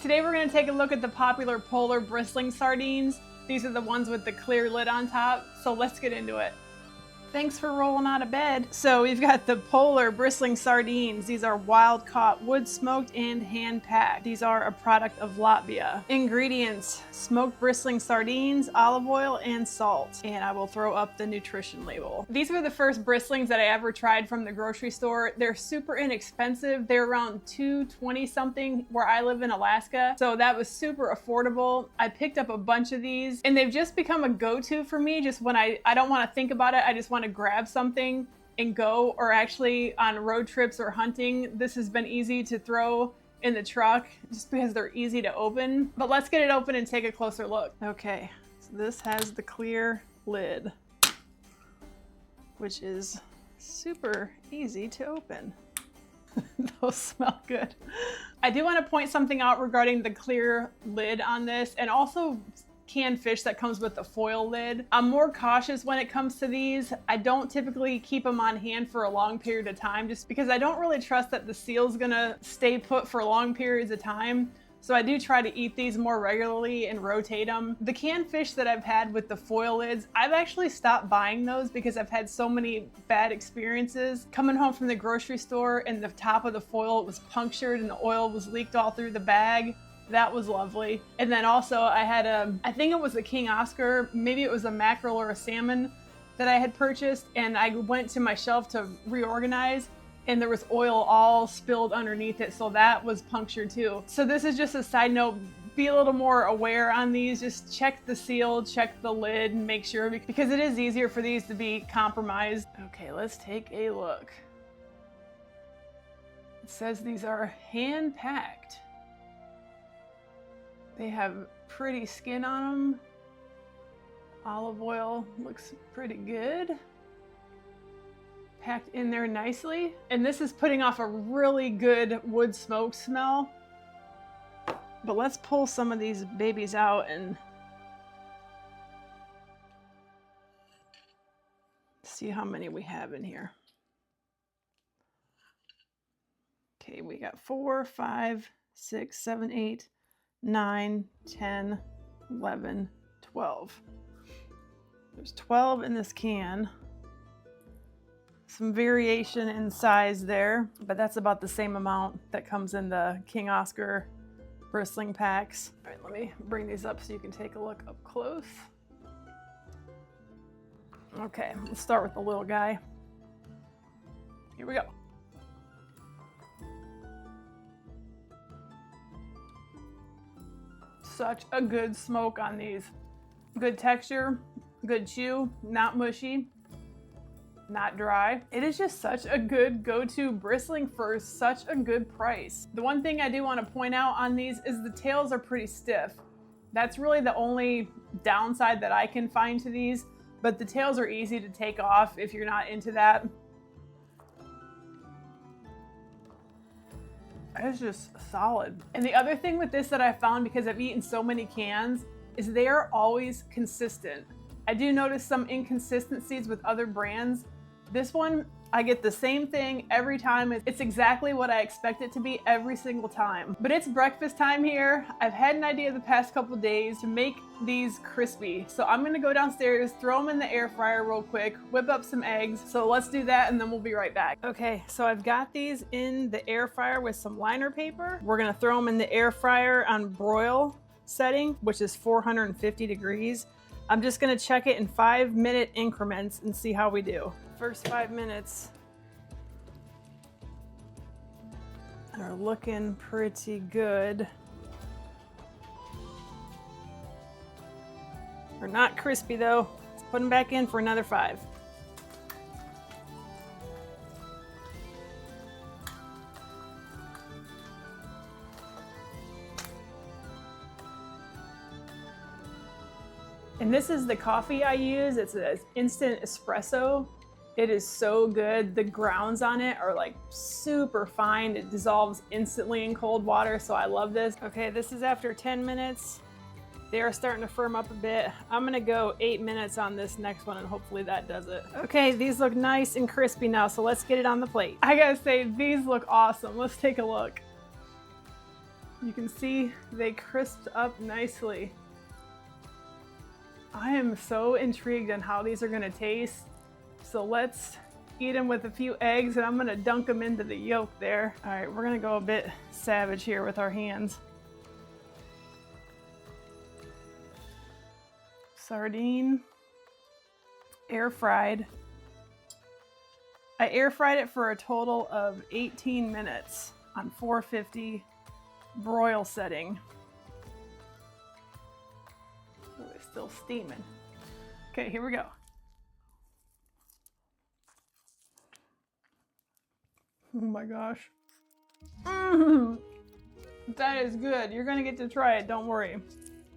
Today we're going to take a look at the popular polar bristling sardines. These are the ones with the clear lid on top, so let's get into it. Thanks for rolling out of bed. So we've got the polar bristling sardines. These are wild caught, wood smoked, and hand packed. These are a product of Latvia. Ingredients: smoked bristling sardines, olive oil, and salt. And I will throw up the nutrition label. These were the first bristlings that I ever tried from the grocery store. They're super inexpensive. They're around $2.20 something where I live in Alaska. So that was super affordable. I picked up a bunch of these and they've just become a go-to for me. Just when I don't want to think about it, I just want to grab something and go, or actually on road trips or hunting. This has been easy to throw in the truck just because they're easy to open. But let's get it open and take a closer look. Okay, so this has the clear lid, which is super easy to open. Those smell good. I do want to point something out regarding the clear lid on this, and also canned fish that comes with the foil lid. I'm more cautious when it comes to these. I don't typically keep them on hand for a long period of time just because I don't really trust that the seal's gonna stay put for long periods of time. So I do try to eat these more regularly and rotate them. The canned fish that I've had with the foil lids, I've actually stopped buying those because I've had so many bad experiences. Coming home from the grocery store and the top of the foil was punctured and the oil was leaked all through the bag. That was lovely. And then also I had I think it was a King Oscar, maybe it was a mackerel or a salmon that I had purchased, and I went to my shelf to reorganize and there was oil all spilled underneath it, so that was punctured too. So this is just a side note. Be a little more aware on these. Just check the seal, check the lid, and make sure, because it is easier for these to be compromised. Okay, let's take a look. It says these are hand packed. They have pretty skin on them. Olive oil looks pretty good. Packed in there nicely. And this is putting off a really good wood smoke smell. But let's pull some of these babies out and see how many we have in here. Okay, we got 4, 5, 6, 7, 8, 9, 10, 11, 12. There's 12 in this can. Some variation in size there, but that's about the same amount that comes in the King Oscar bristling packs. All right, let me bring these up so you can take a look up close. Okay, let's start with the little guy. Here we go. Such a good smoke on these. Good texture, good chew, not mushy, not dry. It is just such a good go-to bristling for such a good price. The one thing I do want to point out on these is the tails are pretty stiff. That's really the only downside that I can find to these, but the tails are easy to take off if you're not into that. It's just solid. And the other thing with this that I found, because I've eaten so many cans, is they are always consistent. I do notice some inconsistencies with other brands. This one, I get the same thing every time. It's exactly what I expect it to be every single time. But it's breakfast time here. I've had an idea the past couple days to make these crispy. So I'm gonna go downstairs, throw them in the air fryer real quick, whip up some eggs. So let's do that and then we'll be right back. Okay, so I've got these in the air fryer with some liner paper. We're gonna throw them in the air fryer on broil setting, which is 450 degrees. I'm just gonna check it in 5-minute increments and see how we do. First 5 minutes are looking pretty good. They're not crispy though. Let's put them back in for another 5. And this is the coffee I use. It's an instant espresso. It is so good. The grounds on it are like super fine. It dissolves instantly in cold water, so I love this. Okay, this is after 10 minutes. They are starting to firm up a bit. I'm gonna go 8 minutes on this next one and hopefully that does it. Okay, these look nice and crispy now, so let's get it on the plate. I gotta say, these look awesome. Let's take a look. You can see they crisped up nicely. I am so intrigued on how these are gonna taste. So let's eat them with a few eggs, and I'm gonna dunk them into the yolk there. All right, we're gonna go a bit savage here with our hands. Sardine, air fried. I air fried it for a total of 18 minutes on 450 broil setting. Oh, it's still steaming. Okay, here we go. Oh my gosh. That is good. You're gonna get to try it, don't worry.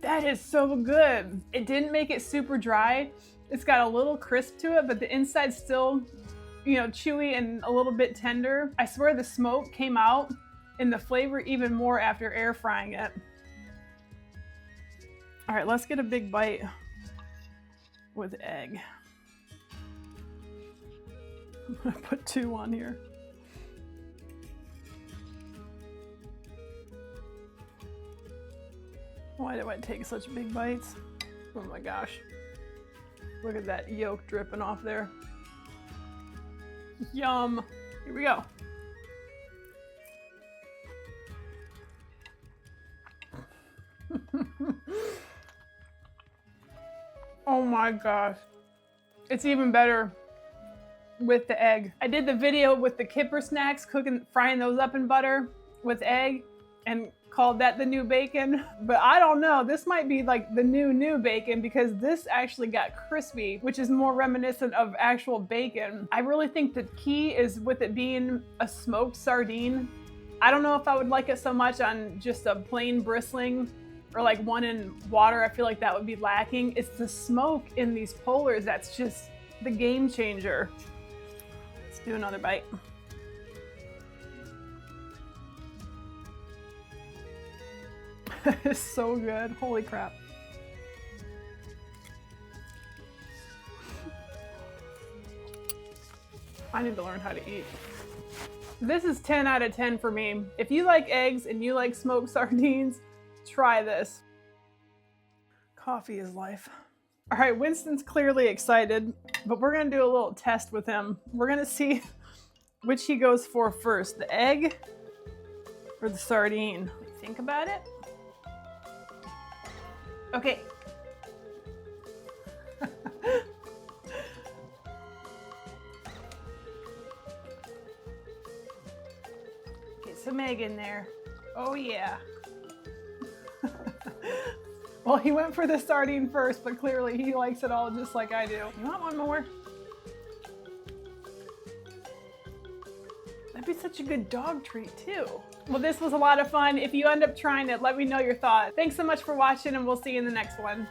That is so good. It didn't make it super dry. It's got a little crisp to it, but the inside's still, you know, chewy and a little bit tender. I swear the smoke came out and the flavor even more after air frying it. All right, let's get a big bite with egg. I'm gonna put 2 on here. Why do I take such big bites? Oh my gosh. Look at that yolk dripping off there. Yum. Here we go. Oh my gosh. It's even better with the egg. I did the video with the kipper snacks, frying those up in butter with egg, and called that the new bacon. But I don't know, this might be like the new bacon, because this actually got crispy, which is more reminiscent of actual bacon. I really think the key is with it being a smoked sardine. I don't know if I would like it so much on just a plain bristling or like one in water. I feel like that would be lacking. It's the smoke in these polars that's just the game changer. Let's do another bite. It's so good. Holy crap. I need to learn how to eat. This is 10 out of 10 for me. If you like eggs and you like smoked sardines, try this. Coffee is life. All right, Winston's clearly excited, but we're gonna do a little test with him. We're gonna see which he goes for first, the egg or the sardine. Think about it. Okay. Get some egg in there. Oh yeah. Well, he went for the sardine first, but clearly he likes it all just like I do. You want one more? That'd be such a good dog treat too. Well, this was a lot of fun. If you end up trying it, let me know your thoughts. Thanks so much for watching, and we'll see you in the next one.